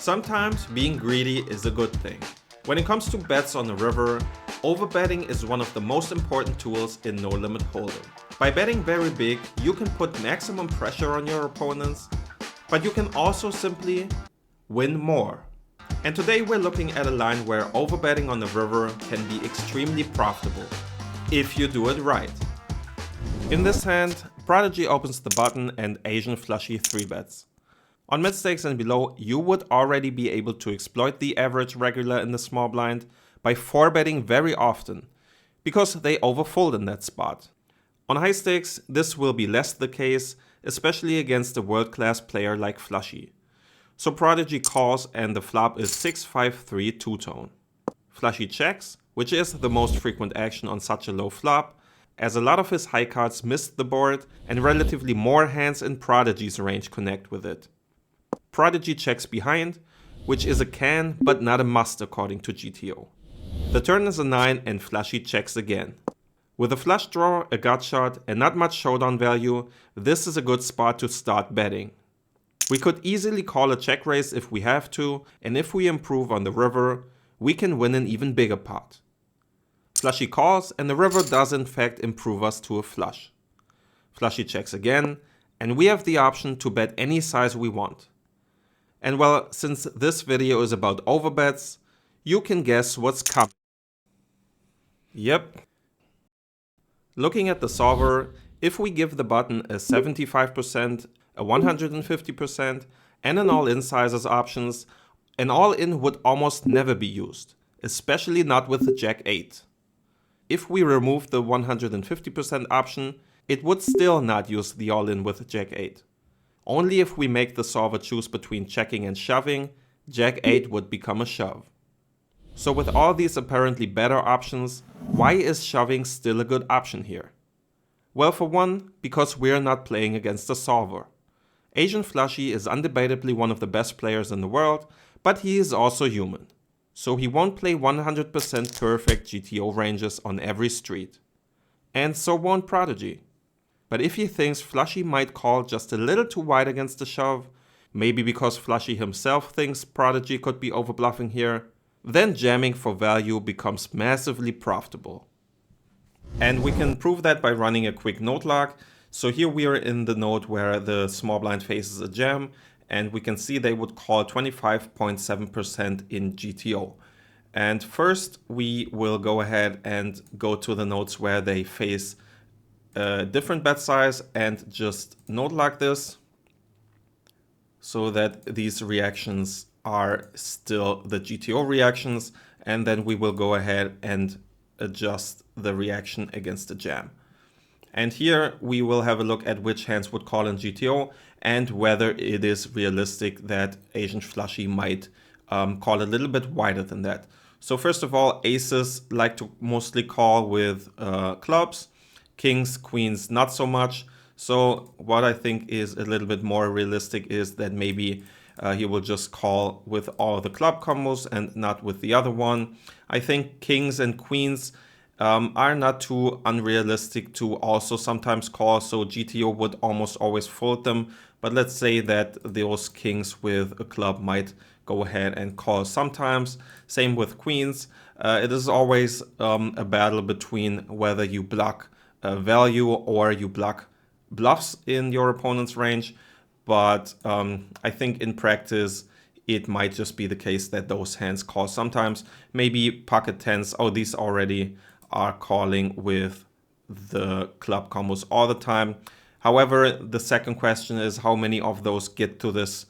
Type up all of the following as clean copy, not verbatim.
Sometimes being greedy is a good thing. When it comes to bets on the river, overbetting is one of the most important tools in No Limit Hold'em. By betting very big, you can put maximum pressure on your opponents, but you can also simply win more. And today we're looking at a line where overbetting on the river can be extremely profitable, if you do it right. In this hand, Prodigy opens the button and Asian Flushy 3-bets. On mid stakes and below, you would already be able to exploit the average regular in the small blind by 4-betting very often, because they overfold in that spot. On high stakes, this will be less the case, especially against a world-class player like Flushy. So Prodigy calls and the flop is 6-5-3 two-tone. Flushy checks, which is the most frequent action on such a low flop, as a lot of his high cards missed the board and relatively more hands in Prodigy's range connect with it. Prodigy checks behind, which is a can but not a must according to GTO. The turn is a 9 and Flushy checks again. With a flush draw, a gut shot and not much showdown value, this is a good spot to start betting. We could easily call a check raise if we have to, and if we improve on the river, we can win an even bigger pot. Flushy calls and the river does in fact improve us to a flush. Flushy checks again, and we have the option to bet any size we want. And well, since this video is about overbets, you can guess what's coming. Yep. Looking at the solver, if we give the button a 75%, a 150%, and an all-in sizes options, an all-in would almost never be used, especially not with the Jack 8. If we remove the 150% option, it would still not use the all-in with Jack 8. Only if we make the solver choose between checking and shoving, Jack 8 would become a shove. So with all these apparently better options, why is shoving still a good option here? Well, for one, because we're not playing against a solver. Asian Flushy is undebatably one of the best players in the world, but he is also human. So he won't play 100% perfect GTO ranges on every street. And so won't Prodigy. But if he thinks Flushy might call just a little too wide against the shove, maybe because Flushy himself thinks Prodigy could be overbluffing here, then jamming for value becomes massively profitable. And we can prove that by running a quick node log. So here we are in the node where the small blind faces a jam, and we can see they would call 25.7% in GTO. And first we will go ahead and go to the nodes where they face a different bet size and just node log this so that these reactions are still the GTO reactions, and then we will go ahead and adjust the reaction against the jam. And here we will have a look at which hands would call in GTO and whether it is realistic that Asian Flushy might call a little bit wider than that. So first of all, aces like to mostly call with clubs, kings, queens, not so much. So what I think is a little bit more realistic is that maybe he will just call with all the club combos and not with the other one. I think kings and queens are not too unrealistic to also sometimes call, so GTO would almost always fold them. But let's say that those kings with a club might go ahead and call sometimes. Same with queens. It is always a battle between whether you block value or you block bluffs in your opponent's range. But I think in practice, it might just be the case that those hands call sometimes. Maybe pocket tens, oh, these already are calling with the club combos all the time. However, the second question is how many of those get to this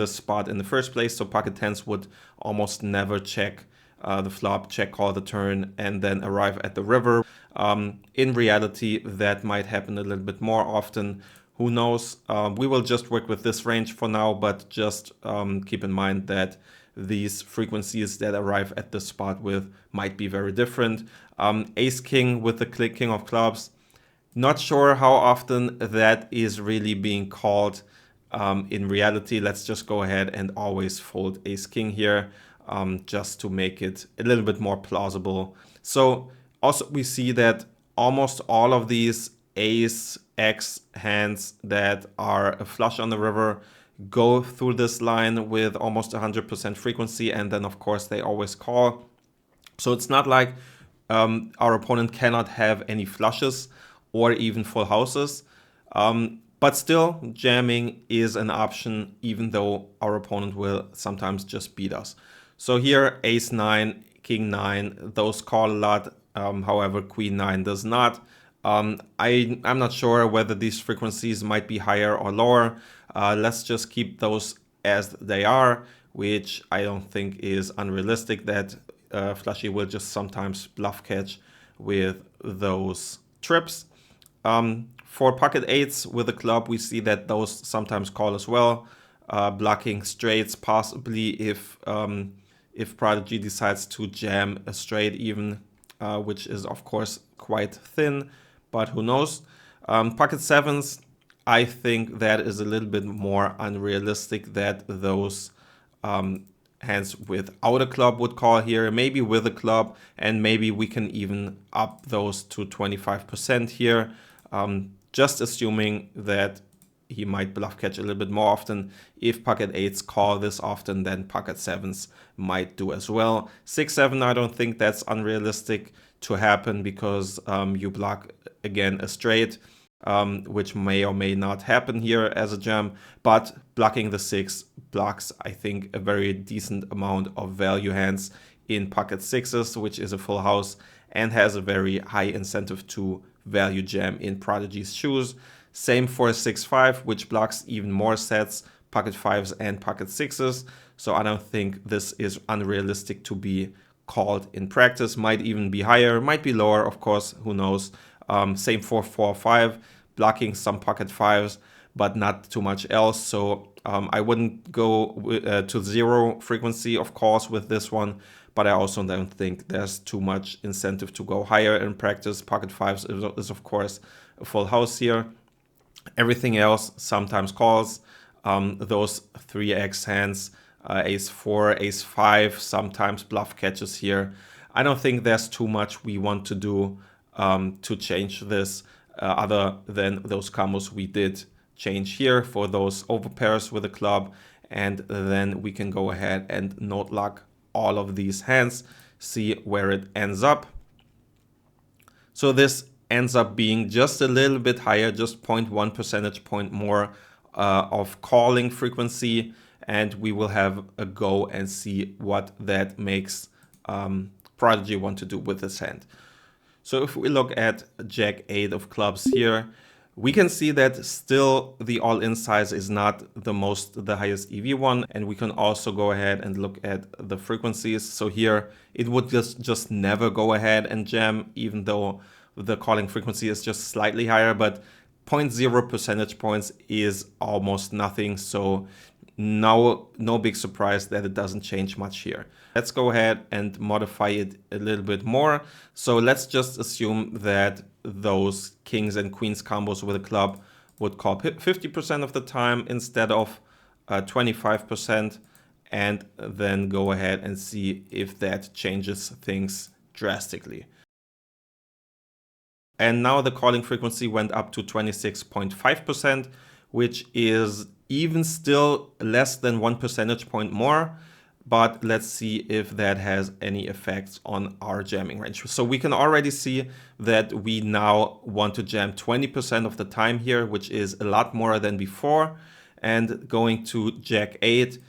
spot in the first place. So pocket tens would almost never check the flop, check call the turn, and then arrive at the river. In reality, that might happen a little bit more often. Who knows? We will just work with this range for now, but just keep in mind that these frequencies that arrive at the spot with might be very different. Ace king with the king of clubs. Not sure how often that is really being called in reality. Let's just go ahead and always fold ace king here just to make it a little bit more plausible. So also we see that almost all of these ace X hands that are a flush on the river go through this line with almost 100% frequency, and then of course they always call. So it's not like our opponent cannot have any flushes or even full houses. But still, jamming is an option, even though our opponent will sometimes just beat us. So here, ace 9, king 9, those call a lot. However, queen 9 does not. I'm not sure whether these frequencies might be higher or lower. Let's just keep those as they are, which I don't think is unrealistic, that Flushy will just sometimes bluff catch with those trips. For pocket eights with a club, we see that those sometimes call as well, blocking straights possibly if Prodigy decides to jam a straight even, which is of course quite thin, but who knows. Pocket sevens, I think that is a little bit more unrealistic that those hands without a club would call here, maybe with a club, and maybe we can even up those to 25% here. Just assuming that he might bluff catch a little bit more often. If pocket eights call this often, then pocket sevens might do as well. 6-7, I don't think that's unrealistic to happen, because you block again a straight, which may or may not happen here as a jam, but blocking the 6 blocks, I think, a very decent amount of value hands in pocket sixes, which is a full house and has a very high incentive to value jam in Prodigy's shoes. Same for 6-5, which blocks even more sets, pocket 5s and pocket 6s. So I don't think this is unrealistic to be called in practice. Might even be higher, might be lower, of course, who knows. Same for 4-5, blocking some pocket 5s, but not too much else. So I wouldn't go to 0 frequency, of course, with this one. But I also don't think there's too much incentive to go higher in practice. Pocket 5s is of course a full house here. Everything else sometimes calls. Those 3x hands, ace 4, ace 5, sometimes bluff catches here. I don't think there's too much we want to do to change this, other than those combos we did change here for those overpairs with a club. And then we can go ahead and note lock all of these hands, see where it ends up. So this ends up being just a little bit higher, just 0.1 percentage point more of calling frequency, and we will have a go and see what that makes Prodigy want to do with this hand. So if we look at Jack 8 of clubs here, we can see that still the all-in size is not the highest EV one, and we can also go ahead and look at the frequencies. So here it would just never go ahead and jam, even though the calling frequency is just slightly higher, but 0.0 percentage points is almost nothing. So no big surprise that it doesn't change much here. Let's go ahead and modify it a little bit more. So let's just assume that those kings and queens combos with a club would call 50% of the time instead of 25%, and then go ahead and see if that changes things drastically. And now the calling frequency went up to 26.5%, which is even still less than 1 percentage point more. But let's see if that has any effects on our jamming range. So we can already see that we now want to jam 20% of the time here, which is a lot more than before. And going to Jack 8,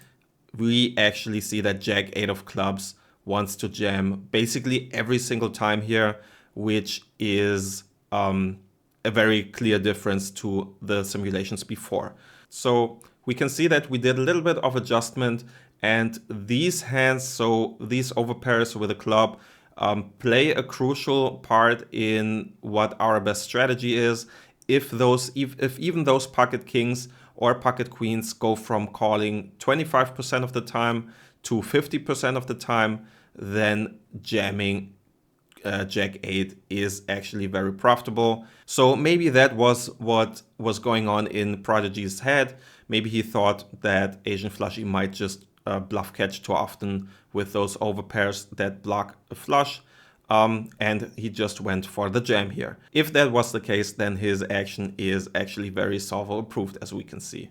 we actually see that Jack 8 of clubs wants to jam basically every single time here, which is a very clear difference to the simulations before. So we can see that we did a little bit of adjustment, and these hands, so these overpairs with a club, play a crucial part in what our best strategy is. If even those pocket kings or pocket queens go from calling 25% of the time to 50% of the time, then jamming Jack 8 is actually very profitable. So maybe that was what was going on in Prodigy's head. Maybe he thought that Asian Flushy might just bluff catch too often with those overpairs that block a flush, and he just went for the jam here. If that was the case, then his action is actually very solver approved, as we can see.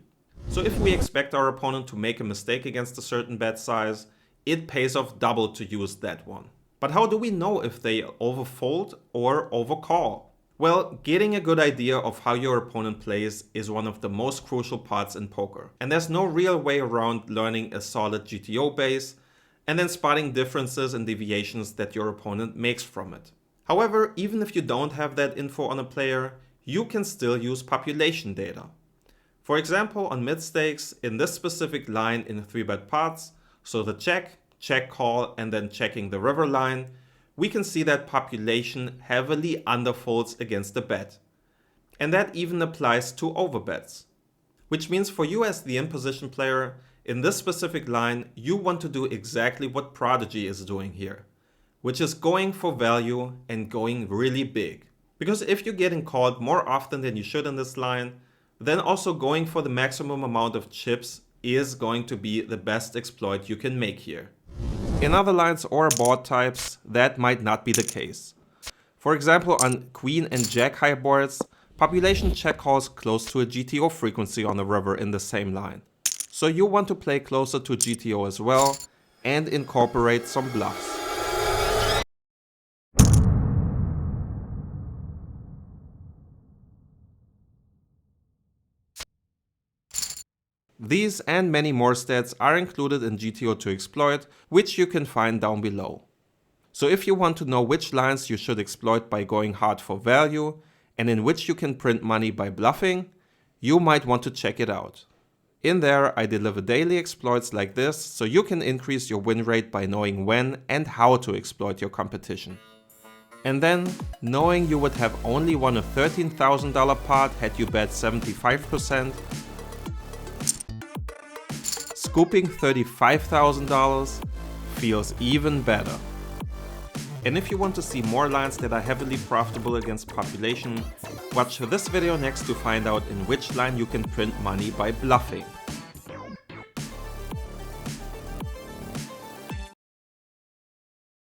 So if we expect our opponent to make a mistake against a certain bet size, it pays off double to use that one. But how do we know if they overfold or overcall? Well, getting a good idea of how your opponent plays is one of the most crucial parts in poker. And there's no real way around learning a solid GTO base and then spotting differences and deviations that your opponent makes from it. However, even if you don't have that info on a player, you can still use population data. For example, on mid stakes, in this specific line in 3-bet pots, so the check, check call, and then checking the river line, we can see that population heavily underfolds against the bet. And that even applies to overbets. Which means for you as the in-position player, in this specific line, you want to do exactly what Prodigy is doing here, which is going for value and going really big. Because if you're getting called more often than you should in this line, then also going for the maximum amount of chips is going to be the best exploit you can make here. In other lines or board types, that might not be the case. For example, on Queen and Jack high boards, population check calls close to a GTO frequency on the river in the same line. So you want to play closer to GTO as well and incorporate some bluffs. These and many more stats are included in GTO to exploit, which you can find down below. So if you want to know which lines you should exploit by going hard for value, and in which you can print money by bluffing, you might want to check it out. In there, I deliver daily exploits like this, so you can increase your win rate by knowing when and how to exploit your competition. And then, knowing you would have only won a $13,000 pot had you bet 75%, scooping $35,000 feels even better. And if you want to see more lines that are heavily profitable against population, watch this video next to find out in which line you can print money by bluffing.